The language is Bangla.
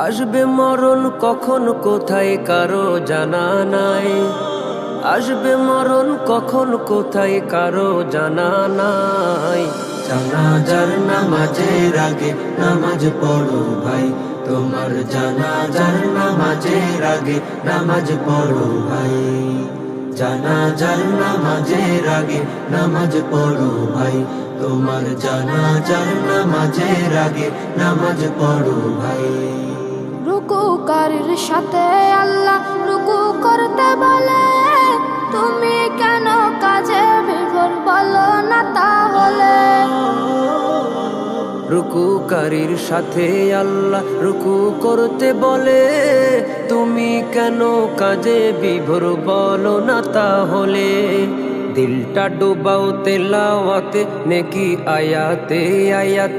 আসবে মরণ কখন কোথায় কারো জানা নাই, আসবে মরণ কখন কোথায় কারো জানা নাই। জানাজার নামাজের আগে নামাজ পড়ো ভাই, তোমার জানাজার নামাজের আগে নামাজ পড়ো ভাই। জানাজার নামাজের আগে নামাজ পড়ো ভাই, তোমার জানাজার নামাজের আগে নামাজ পড়ো ভাই। রুকুকারীর সাথে আল্লাহ রুকু করতে বলে, তুমি কেন কাজে বিভোর বলো না তাহলে। রুকুকারীর সাথে আল্লাহ রুকু করতে বলে, তুমি কেন কাজে বিভোর বলো না তাহলে। দিলটা ডুবাও তেলাওয়াতে নেকি আয়াতে আয়াতে।